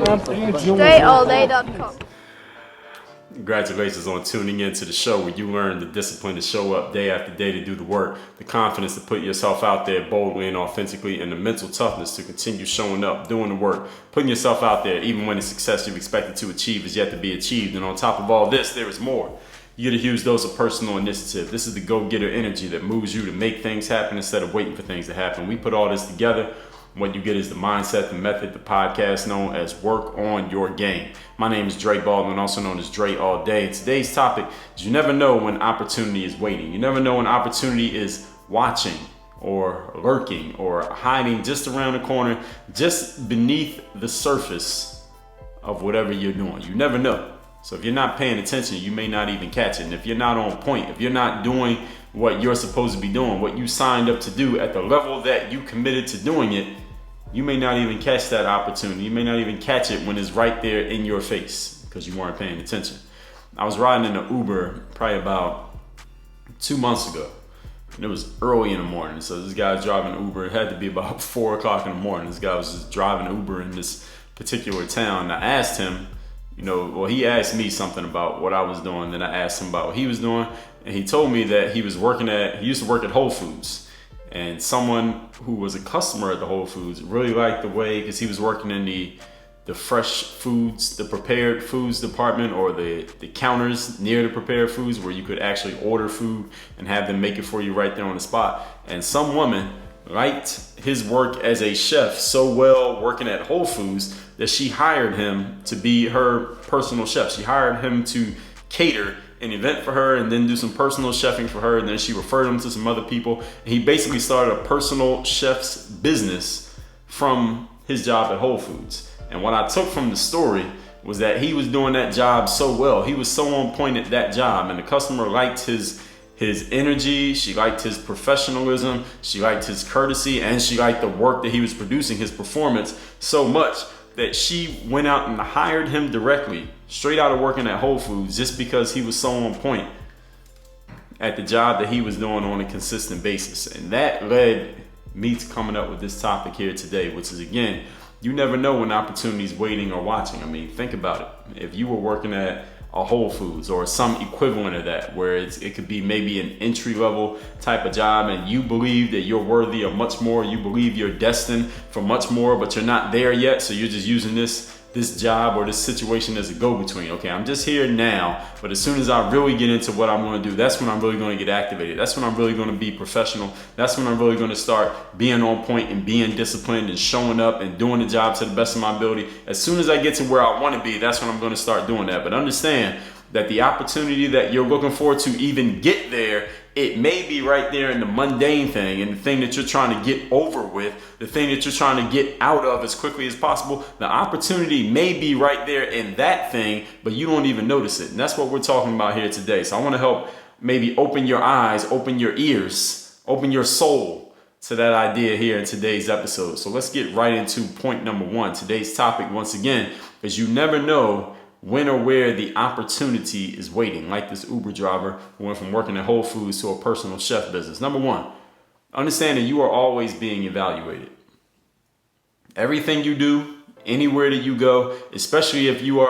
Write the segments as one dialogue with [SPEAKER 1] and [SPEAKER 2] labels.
[SPEAKER 1] DreAllDay.com.
[SPEAKER 2] Congratulations on tuning in to the show where you learn the discipline to show up day after day to do the work, the confidence to put yourself out there boldly and authentically, and the mental toughness to continue showing up, doing the work, putting yourself out there even when the success you've expected to achieve is yet to be achieved. And on top of all this, there is more. You get a huge dose of personal initiative. This is the go-getter energy that moves you to make things happen instead of waiting for things to happen. We put all this together. What you get is the mindset, the method, the podcast known as Work on Your Game. My name is Dre Baldwin, also known as Dre All Day. And today's topic is you never know when opportunity is waiting. You never know when opportunity is watching or lurking or hiding just around the corner, just beneath the surface of whatever you're doing. You never know. So if you're not paying attention, you may not even catch it. And if you're not on point, if you're not doing what you're supposed to be doing, what you signed up to do at the level that you committed to doing it, you may not even catch that opportunity. You may not even catch it when it's right there in your face because you weren't paying attention. I was riding in an Uber probably about 2 months ago, and it was early in the morning. So this guy was driving Uber. It had to be about 4 o'clock in the morning. This guy was just driving Uber in this particular town. And I asked him, he asked me something about what I was doing. Then I asked him about what he was doing. And he told me that he used to work at Whole Foods. And someone who was a customer at the Whole Foods really liked the way, because he was working in the fresh foods, the prepared foods department, or the counters near the prepared foods where you could actually order food and have them make it for you right there on the spot. And some woman liked his work as a chef so well working at Whole Foods that she hired him to be her personal chef. She hired him to cater an event for her and then do some personal chefing for her, and then she referred him to some other people, and he basically started a personal chef's business from his job at Whole Foods. And what I took from the story was that he was doing that job so well. He was so on point at that job, and the customer liked his energy, she liked his professionalism, she liked his courtesy, and she liked the work that he was producing, his performance, so much that she went out and hired him directly, straight out of working at Whole Foods, just because he was so on point at the job that he was doing on a consistent basis. And that led me to coming up with this topic here today, which is, again, you never know when opportunity's waiting or watching. I mean, think about it. If you were working at a Whole Foods or some equivalent of that, where it could be maybe an entry-level type of job, and you believe that you're worthy of much more, you believe you're destined for much more, but you're not there yet, so you're just using this job or this situation as a go-between. Okay, I'm just here now, but as soon as I really get into what I'm going to do, that's when I'm really going to get activated. That's when I'm really going to be professional. That's when I'm really going to start being on point and being disciplined and showing up and doing the job to the best of my ability. As soon as I get to where I want to be, that's when I'm going to start doing that. But understand that the opportunity that you're looking for to even get there, it may be right there in the mundane thing, and the thing that you're trying to get over with, the thing that you're trying to get out of as quickly as possible. The opportunity may be right there in that thing, but you don't even notice it. And that's what we're talking about here today. So I want to help maybe open your eyes, open your ears, open your soul to that idea here in today's episode. So let's get right into point number 1. Today's topic, once again, is you never know when or where the opportunity is waiting, like this Uber driver who went from working at Whole Foods to a personal chef business. Number 1, understand that you are always being evaluated. Everything you do, anywhere that you go, especially if you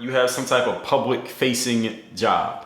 [SPEAKER 2] have some type of public facing job.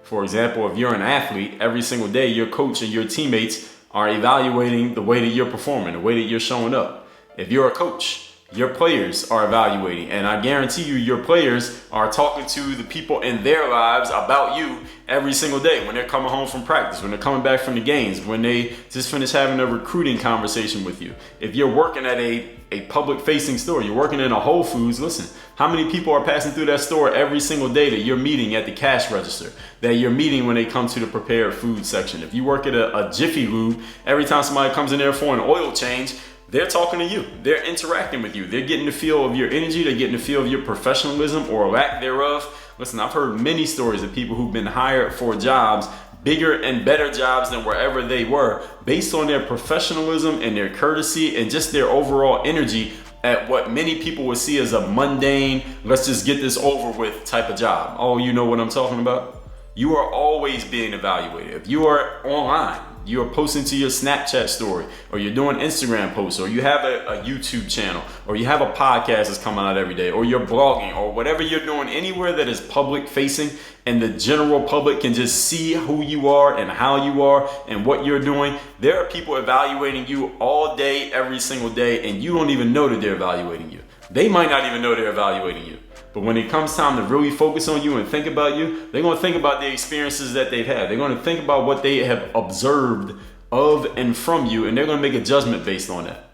[SPEAKER 2] For example, if you're an athlete, every single day your coach and your teammates are evaluating the way that you're performing, the way that you're showing up. If you're a coach, your players are evaluating, and I guarantee you your players are talking to the people in their lives about you every single day when they're coming home from practice, when they're coming back from the games, when they just finish having a recruiting conversation with you. If you're working at a public facing store, you're working in a Whole Foods, listen, how many people are passing through that store every single day that you're meeting at the cash register, that you're meeting when they come to the prepared food section? If you work at a Jiffy Lube, every time somebody comes in there for an oil change, they're talking to you. They're interacting with you. They're getting the feel of your energy. They're getting the feel of your professionalism or lack thereof. Listen, I've heard many stories of people who've been hired for jobs, bigger and better jobs than wherever they were, based on their professionalism and their courtesy and just their overall energy at what many people would see as a mundane, let's just get this over with type of job. Oh, you know what I'm talking about? You are always being evaluated. If you are online, you're posting to your Snapchat story, or you're doing Instagram posts, or you have a YouTube channel, or you have a podcast that's coming out every day, or you're blogging, or whatever you're doing, anywhere that is public facing and the general public can just see who you are and how you are and what you're doing, there are people evaluating you all day, every single day, and you don't even know that they're evaluating you. They might not even know they're evaluating you. But when it comes time to really focus on you and think about you, they're going to think about the experiences that they've had. They're going to think about what they have observed of and from you, and they're going to make a judgment based on that.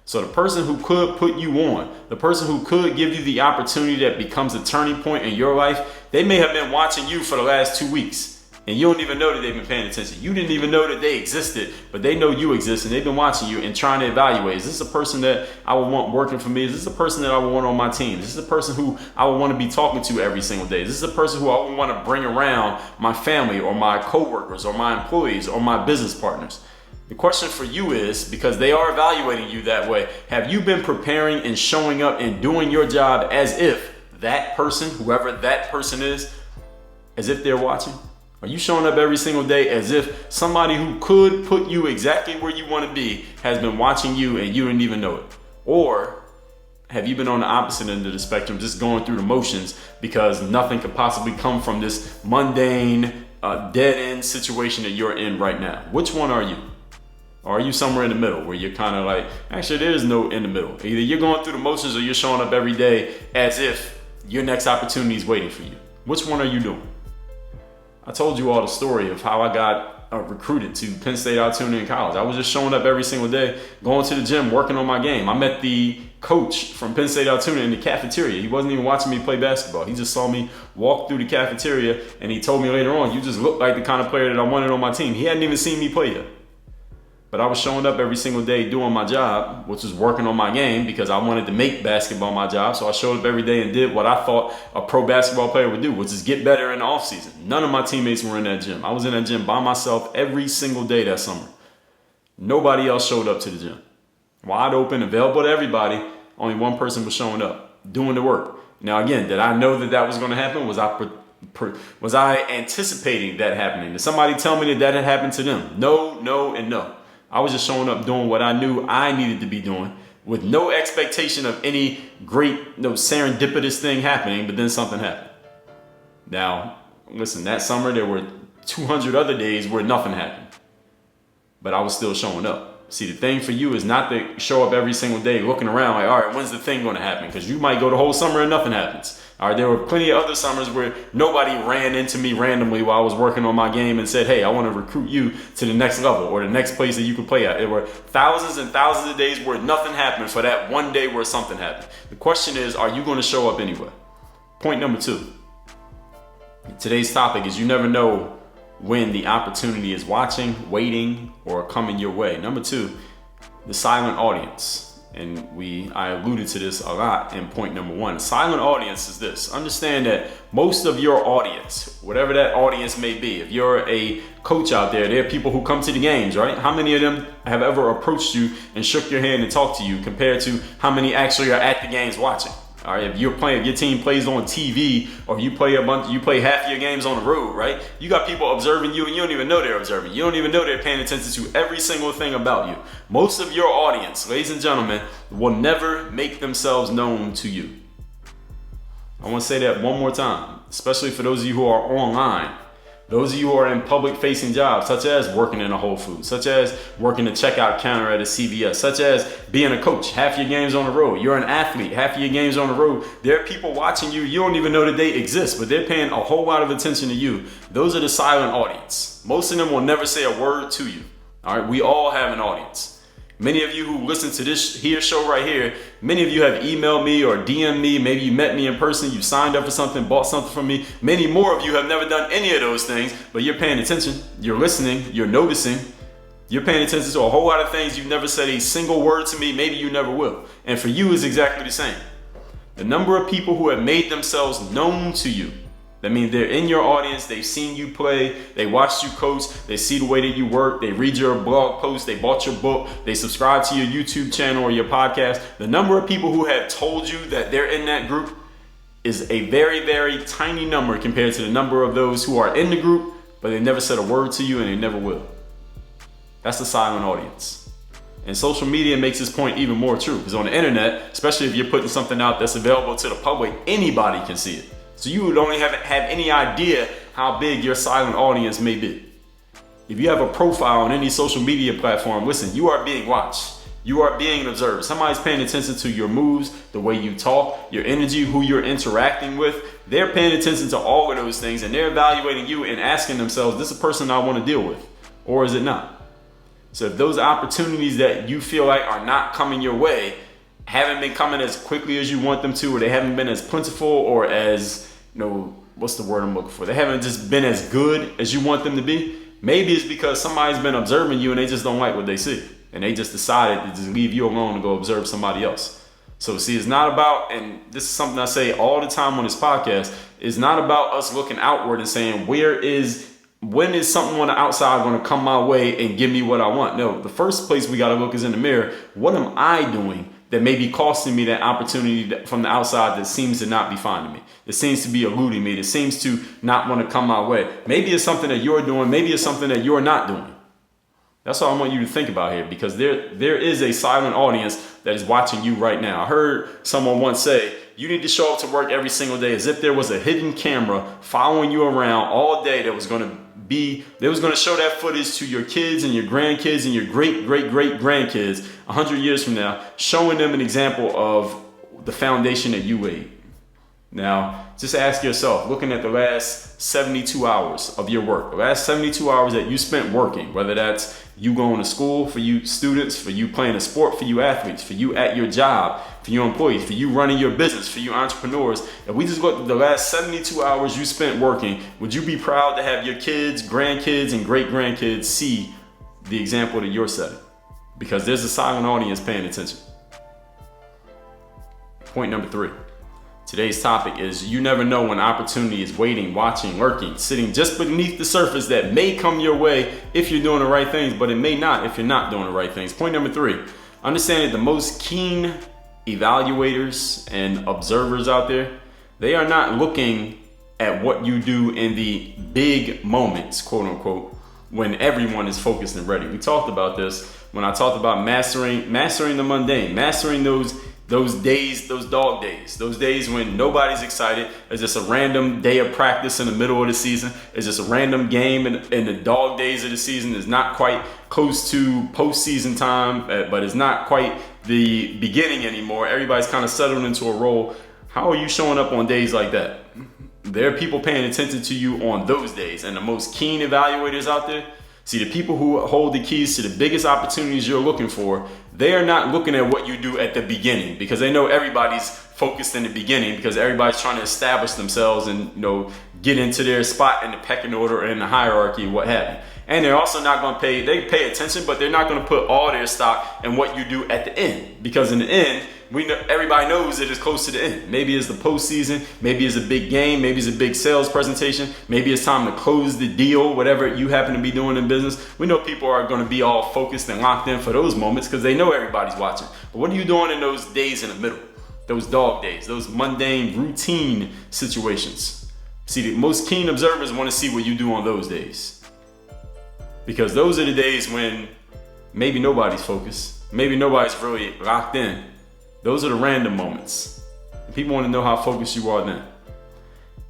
[SPEAKER 2] So the person who could put you on, the person who could give you the opportunity that becomes a turning point in your life, they may have been watching you for the last 2 weeks. And you don't even know that they've been paying attention. You didn't even know that they existed, but they know you exist, and they've been watching you and trying to evaluate. Is this a person that I would want working for me? Is this a person that I would want on my team? Is this a person who I would want to be talking to every single day? Is this a person who I would want to bring around my family or my coworkers or my employees or my business partners? The question for you is, because they are evaluating you that way, have you been preparing and showing up and doing your job as if that person, whoever that person is, as if they're watching? Are you showing up every single day as if somebody who could put you exactly where you want to be has been watching you and you didn't even know it? Or have you been on the opposite end of the spectrum, just going through the motions because nothing could possibly come from this mundane, dead-end situation that you're in right now? Which one are you? Or are you somewhere in the middle where you're kind of like, actually there is no in the middle. Either you're going through the motions or you're showing up every day as if your next opportunity is waiting for you. Which one are you doing? I told you all the story of how I got recruited to Penn State Altoona in college. I was just showing up every single day, going to the gym, working on my game. I met the coach from Penn State Altoona in the cafeteria. He wasn't even watching me play basketball. He just saw me walk through the cafeteria, and he told me later on, you just look like the kind of player that I wanted on my team. He hadn't even seen me play yet. But I was showing up every single day doing my job, which was working on my game because I wanted to make basketball my job. So I showed up every day and did what I thought a pro basketball player would do, which is get better in the offseason. None of my teammates were in that gym. I was in that gym by myself every single day that summer. Nobody else showed up to the gym. Wide open, available to everybody. Only one person was showing up, doing the work. Now again, did I know that that was going to happen? Was I anticipating that happening? Did somebody tell me that that had happened to them? No, no, and no. I was just showing up doing what I knew I needed to be doing with no expectation of any great, serendipitous thing happening, but then something happened. Now, listen, that summer there were 200 other days where nothing happened, but I was still showing up. See, the thing for you is not to show up every single day looking around like, all right, when's the thing going to happen? Because you might go the whole summer and nothing happens. All right, there were plenty of other summers where nobody ran into me randomly while I was working on my game and said, hey, I want to recruit you to the next level or the next place that you can play at. There were thousands and thousands of days where nothing happened for that one day where something happened. The question is, are you going to show up anyway? Point number 2. Today's topic is you never know when the opportunity is watching, waiting, or coming your way. Number 2, the silent audience. And I alluded to this a lot in point number 1. Silent audience is this. Understand that most of your audience, whatever that audience may be, if you're a coach out there, there are people who come to the games, right? How many of them have ever approached you and shook your hand and talked to you compared to how many actually are at the games watching? All right, if your team plays on TV, or you play half your games on the road, right? You got people observing you and you don't even know they're observing. You don't even know they're paying attention to every single thing about you. Most of your audience, ladies and gentlemen, will never make themselves known to you. I want to say that one more time, especially for those of you who are online. Those of you who are in public-facing jobs, such as working in a Whole Foods, such as working the checkout counter at a CVS, such as being a coach, half your games on the road. You're an athlete, half of your games on the road. There are people watching you. You don't even know that they exist, but they're paying a whole lot of attention to you. Those are the silent audience. Most of them will never say a word to you. All right, we all have an audience. Many of you who listen to this show right here, many of you have emailed me or DM'd me. Maybe you met me in person, you signed up for something, bought something from me. Many more of you have never done any of those things, but you're paying attention, you're listening, you're noticing. You're paying attention to a whole lot of things. You've never said a single word to me, maybe you never will. And for you, it's exactly the same. The number of people who have made themselves known to you, that means they're in your audience, they've seen you play, they watched you coach, they see the way that you work, they read your blog post, they bought your book, they subscribe to your YouTube channel or your podcast. The number of people who have told you that they're in that group is a very, very tiny number compared to the number of those who are in the group, but they never said a word to you and they never will. That's the silent audience. And social media makes this point even more true, because on the internet, especially if you're putting something out that's available to the public, anybody can see it. So you would only have any idea how big your silent audience may be. If you have a profile on any social media platform, listen, you are being watched. You are being observed. Somebody's paying attention to your moves, the way you talk, your energy, who you're interacting with. They're paying attention to all of those things, and they're evaluating you and asking themselves, this is a person I want to deal with, or is it not? So if those opportunities that you feel like are not coming your way haven't been coming as quickly as you want them to, or they haven't been as plentiful or as, what's the word I'm looking for? They haven't just been as good as you want them to be. Maybe it's because somebody's been observing you and they just don't like what they see. And they just decided to just leave you alone and go observe somebody else. So see, it's not about, and this is something I say all the time on this podcast, it's not about us looking outward and saying, when is something on the outside going to come my way and give me what I want? No, the first place we got to look is in the mirror. What am I doing that may be costing me that opportunity from the outside that seems to not be finding me? It seems to be eluding me. It seems to not want to come my way. Maybe it's something that you're doing. Maybe it's something that you're not doing. That's all I want you to think about here, because there is a silent audience that is watching you right now. I heard someone once say, you need to show up to work every single day as if there was a hidden camera following you around all day that was going to show that footage to your kids and your grandkids and your great-great-great-grandkids 100 years from now, showing them an example of the foundation that you laid. Now, just ask yourself, looking at the last 72 hours of your work, the last 72 hours that you spent working, whether that's you going to school, for you students, for you playing a sport, for you athletes, for you at your job, for your employees, for you running your business, for you entrepreneurs. If we just look at the last 72 hours you spent working, would you be proud to have your kids, grandkids, and great-grandkids see the example that you're setting? Because there's a silent audience paying attention. Point number 3. Today's topic is, you never know when opportunity is waiting, watching, lurking, sitting just beneath the surface that may come your way if you're doing the right things, but it may not if you're not doing the right things. Point number 3, understand that the most keen evaluators and observers out there, they are not looking at what you do in the big moments, quote unquote, when everyone is focused and ready. We talked about this when I talked about mastering the mundane, mastering those days, those dog days, those days when nobody's excited. It's just a random day of practice in the middle of the season. It's just a random game in the dog days of the season. It's not quite close to postseason time, but it's not quite the beginning anymore. Everybody's kind of settled into a role. How are you showing up on days like that? There are people paying attention to you on those days, and the most keen evaluators out there, see, the people who hold the keys to the biggest opportunities you're looking for, they are not looking at what you do at the beginning, because they know everybody's focused in the beginning, because everybody's trying to establish themselves and get into their spot in the pecking order and the hierarchy, what have you. And they're also not going to they pay attention, but they're not going to put all their stock in what you do at the end, because in the end, everybody knows it is close to the end. Maybe it's the postseason, maybe it's a big game, maybe it's a big sales presentation, maybe it's time to close the deal, whatever you happen to be doing in business. We know people are going to be all focused and locked in for those moments because they know everybody's watching. But what are you doing in those days in the middle? Those dog days, those mundane, routine situations. See, the most keen observers want to see what you do on those days, because those are the days when maybe nobody's focused, maybe nobody's really locked in. Those are the random moments. And people want to know how focused you are then.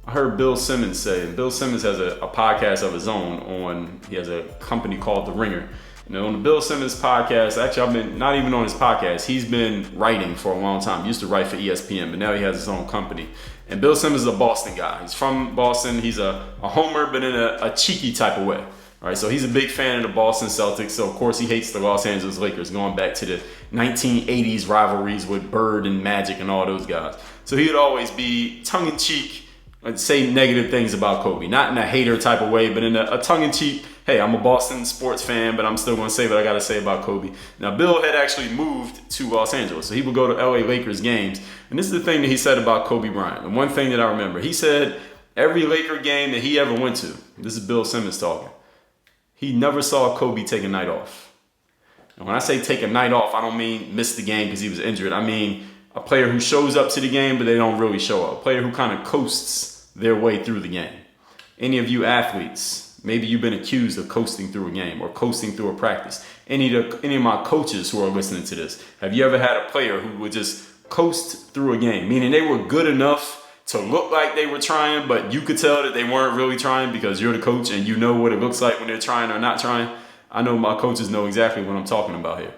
[SPEAKER 2] I heard Bill Simmons say, and Bill Simmons has a podcast of his own he has a company called The Ringer. On the Bill Simmons podcast, actually I've been, not even on his podcast, he's been writing for a long time. He used to write for ESPN, but now he has his own company. And Bill Simmons is a Boston guy. He's from Boston. He's a homer, but in a cheeky type of way. All right, so he's a big fan of the Boston Celtics. So, of course, he hates the Los Angeles Lakers, going back to the 1980s rivalries with Bird and Magic and all those guys. So he would always be tongue-in-cheek and say negative things about Kobe. Not in a hater type of way, but in a tongue-in-cheek, hey, I'm a Boston sports fan, but I'm still going to say what I got to say about Kobe. Now, Bill had actually moved to Los Angeles, so he would go to LA Lakers games. And this is the thing that he said about Kobe Bryant. And one thing that I remember, he said every Laker game that he ever went to, this is Bill Simmons talking, he never saw Kobe take a night off. And when I say take a night off, I don't mean miss the game because he was injured. I mean a player who shows up to the game, but they don't really show up. A player who kind of coasts their way through the game. Any of you athletes, Maybe you've been accused of coasting through a game or coasting through a practice. Any of my coaches who are listening to this, have you ever had a player who would just coast through a game, meaning they were good enough to look like they were trying, but you could tell that they weren't really trying because you're the coach and you know what it looks like when they're trying or not trying? I know my coaches know exactly what I'm talking about here.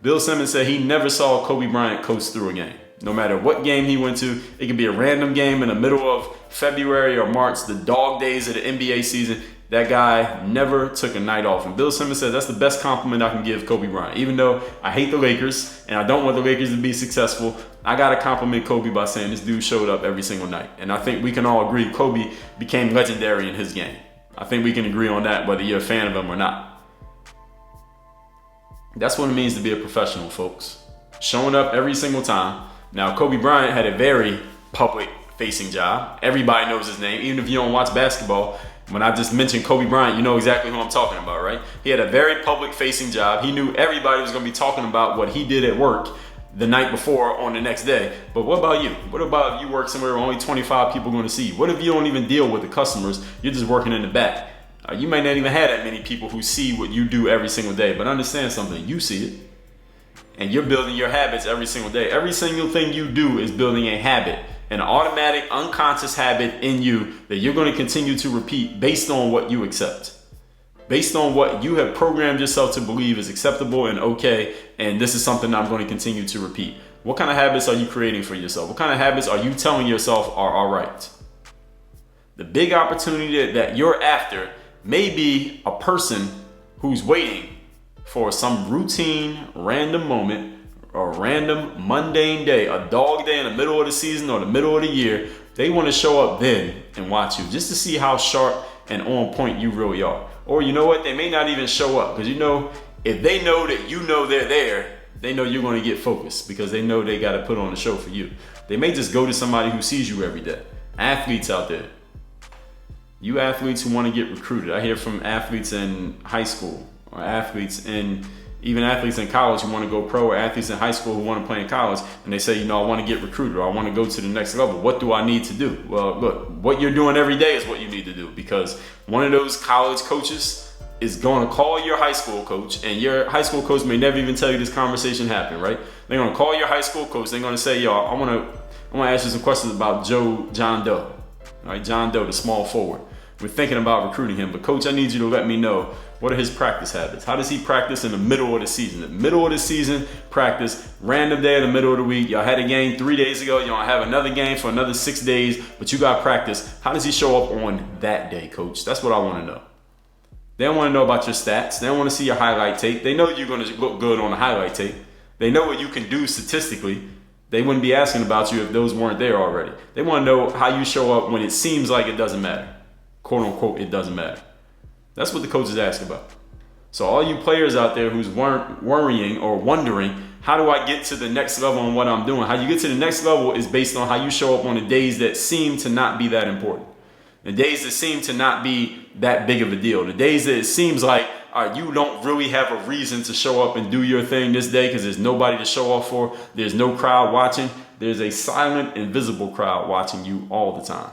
[SPEAKER 2] Bill Simmons said he never saw Kobe Bryant coast through a game. No matter what game he went to, it could be a random game in the middle of February or March, the dog days of the NBA season. That guy never took a night off. And Bill Simmons said that's the best compliment I can give Kobe Bryant. Even though I hate the Lakers and I don't want the Lakers to be successful, I got to compliment Kobe by saying this dude showed up every single night. And I think we can all agree Kobe became legendary in his game. I think we can agree on that, whether you're a fan of him or not. That's what it means to be a professional, folks. Showing up every single time. Now, Kobe Bryant had a very public-facing job. Everybody knows his name, even if you don't watch basketball. When I just mentioned Kobe Bryant, you know exactly who I'm talking about, right? He had a very public-facing job. He knew everybody was going to be talking about what he did at work the night before on the next day. But what about you? What about if you work somewhere where only 25 people are going to see you? What if you don't even deal with the customers? You're just working in the back. You might not even have that many people who see what you do every single day. But understand something. You see it. And you're building your habits every single day. Every single thing you do is building a habit. An automatic, unconscious habit in you that you're going to continue to repeat based on what you accept. Based on what you have programmed yourself to believe is acceptable and okay, and this is something I'm going to continue to repeat. What kind of habits are you creating for yourself? What kind of habits are you telling yourself are all right? The big opportunity that you're after may be a person who's waiting for some routine, random moment, a random mundane day, a dog day in the middle of the season or the middle of the year. They want to show up then and watch you just to see how sharp and on point you really are. Or you know what? They may not even show up because you know, if they know that you know they're there, they know you're going to get focused because they know they got to put on a show for you. They may just go to somebody who sees you every day. Athletes out there. You athletes who want to get recruited. I hear from athletes in high school or even athletes in college who want to go pro, or athletes in high school who want to play in college, and they say, you know, I want to get recruited, or I want to go to the next level. What do I need to do? Well, look, what you're doing every day is what you need to do, because one of those college coaches is going to call your high school coach, and your high school coach may never even tell you this conversation happened, right? They're going to call your high school coach. They're going to say, yo, I want to ask you some questions about John Doe, all right? John Doe, the small forward. We're thinking about recruiting him, but coach, I need you to let me know, what are his practice habits? How does he practice in the middle of the season? The middle of the season practice, random day in the middle of the week. Y'all had a game 3 days ago. Y'all have another game for another 6 days, but you got practice. How does he show up on that day, coach? That's what I want to know. They don't want to know about your stats. They don't want to see your highlight tape. They know you're going to look good on the highlight tape. They know what you can do statistically. They wouldn't be asking about you if those weren't there already. They want to know how you show up when it seems like it doesn't matter. Quote unquote, it doesn't matter. That's what the coaches ask about. So all you players out there who's worrying or wondering, how do I get to the next level on what I'm doing? How you get to the next level is based on how you show up on the days that seem to not be that important. The days that seem to not be that big of a deal. The days that it seems like you don't really have a reason to show up and do your thing this day because there's nobody to show off for. There's no crowd watching. There's a silent, invisible crowd watching you all the time.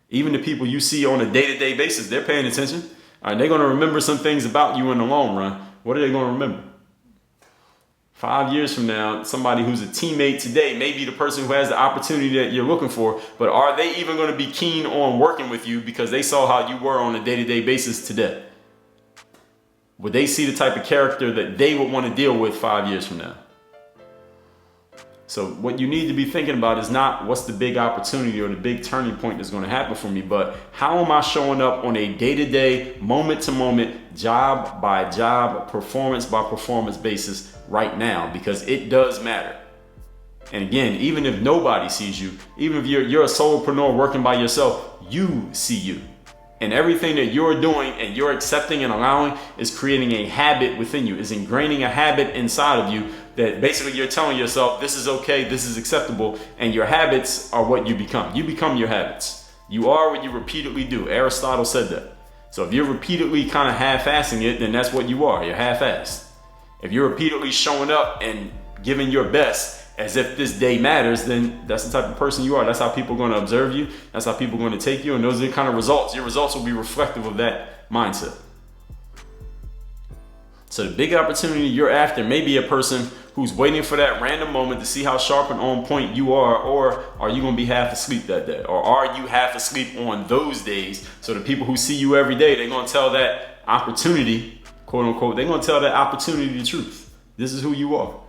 [SPEAKER 2] Even the people you see on a day-to-day basis, they're paying attention. All right, they're going to remember some things about you in the long run. What are they going to remember? 5 years from now, somebody who's a teammate today may be the person who has the opportunity that you're looking for, but are they even going to be keen on working with you because they saw how you were on a day-to-day basis today? Would they see the type of character that they would want to deal with 5 years from now? So what you need to be thinking about is not what's the big opportunity or the big turning point that's going to happen for me, but how am I showing up on a day-to-day, moment-to-moment, job by job, performance by performance basis right now, because it does matter. And again, even if nobody sees you, even if you're a solopreneur working by yourself, you see you. And everything that you're doing and you're accepting and allowing is creating a habit within you, is ingraining a habit inside of you that basically you're telling yourself, this is okay, this is acceptable, and your habits are what you become. You become your habits. You are what you repeatedly do. Aristotle said that. So if you're repeatedly kind of half-assing it, then that's what you are. You're half-assed. If you're repeatedly showing up and giving your best as if this day matters, then that's the type of person you are. That's how people are going to observe you. That's how people are going to take you. And those are the kind of results. Your results will be reflective of that mindset. So the big opportunity you're after may be a person who's waiting for that random moment to see how sharp and on point you are, or are you going to be half asleep that day? Or are you half asleep on those days? So the people who see you every day, they're going to tell that opportunity, quote unquote, they're going to tell that opportunity the truth. This is who you are.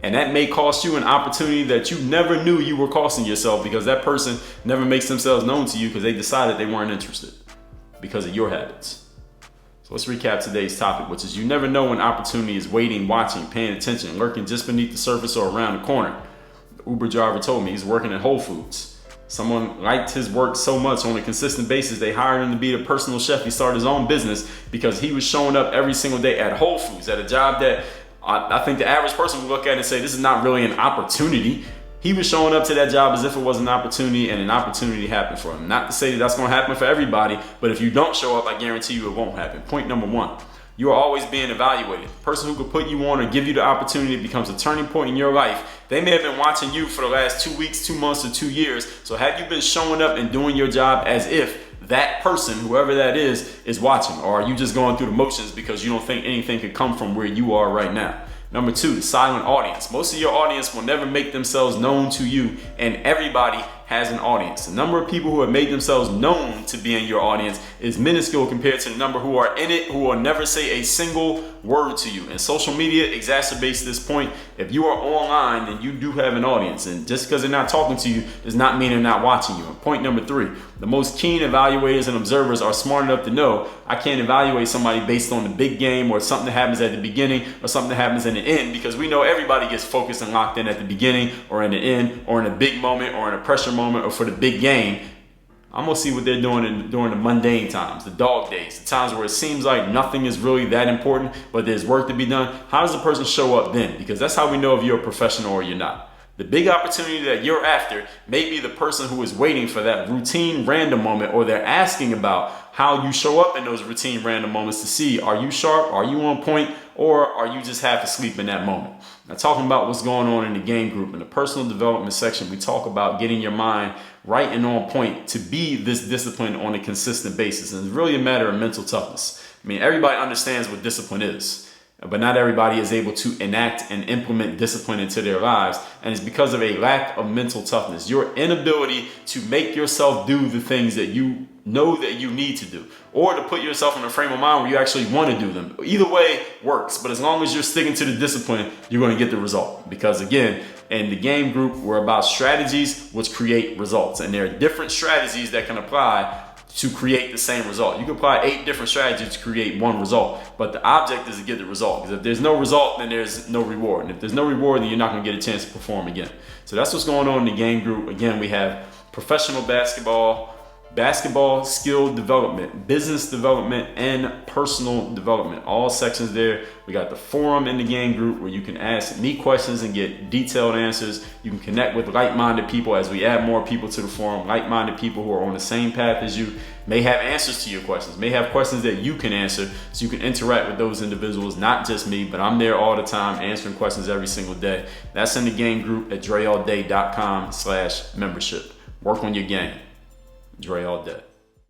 [SPEAKER 2] And that may cost you an opportunity that you never knew you were costing yourself, because that person never makes themselves known to you because they decided they weren't interested because of your habits. So let's recap today's topic, which is you never know when opportunity is waiting, watching, paying attention, lurking just beneath the surface or around the corner. The Uber driver told me he's working at Whole Foods. Someone liked his work so much on a consistent basis, they hired him to be the personal chef. He started his own business because he was showing up every single day at Whole Foods, at a job that I think the average person would look at and say, this is not really an opportunity. He was showing up to that job as if it was an opportunity, and an opportunity happened for him. Not to say that that's going to happen for everybody, but if you don't show up, I guarantee you it won't happen. Point number one, you are always being evaluated. The person who could put you on or give you the opportunity becomes a turning point in your life. They may have been watching you for the last 2 weeks, 2 months, or 2 years. So have you been showing up and doing your job as if that person, whoever that is watching? Or are you just going through the motions because you don't think anything could come from where you are right now? Number two, the silent audience. Most of your audience will never make themselves known to you, and everybody has an audience. The number of people who have made themselves known to be in your audience is minuscule compared to the number who are in it, who will never say a single word to you. And social media exacerbates this point. If you are online, then you do have an audience. And just because they're not talking to you does not mean they're not watching you. And point number three, the most keen evaluators and observers are smart enough to know I can't evaluate somebody based on the big game or something that happens at the beginning or something that happens in the end, because we know everybody gets focused and locked in at the beginning or in the end or in a big moment or in a pressure moment or for the big game. I'm gonna see what they're doing during the mundane times, the dog days, the times where it seems like nothing is really that important, but there's work to be done. How does the person show up then? Because that's how we know if you're a professional or you're not. The big opportunity that you're after may be the person who is waiting for that routine random moment, or they're asking about how you show up in those routine random moments to see, are you sharp, are you on point, or are you just half asleep in that moment? Now, talking about what's going on in the game group, in the personal development section, we talk about getting your mind right and on point to be this discipline on a consistent basis. And it's really a matter of mental toughness. I mean, everybody understands what discipline is, but not everybody is able to enact and implement discipline into their lives. And it's because of a lack of mental toughness, your inability to make yourself do the things that you know that you need to do, or to put yourself in a frame of mind where you actually want to do them. Either way works, but as long as you're sticking to the discipline, you're going to get the result. Because again, in the game group, we're about strategies which create results. And there are different strategies that can apply to create the same result. You can apply 8 different strategies to create one result, but the object is to get the result. Because if there's no result, then there's no reward. And if there's no reward, then you're not going to get a chance to perform again. So that's what's going on in the game group. Again, we have professional basketball skill development, business development, and personal development. All sections there. We got the forum in the game group where you can ask me questions and get detailed answers. You can connect with like-minded people as we add more people to the forum. Like-minded people who are on the same path as you may have answers to your questions, may have questions that you can answer, so you can interact with those individuals, not just me, but I'm there all the time answering questions every single day. That's in the game group at dreallday.com/membership. Work on your game. Dre all day.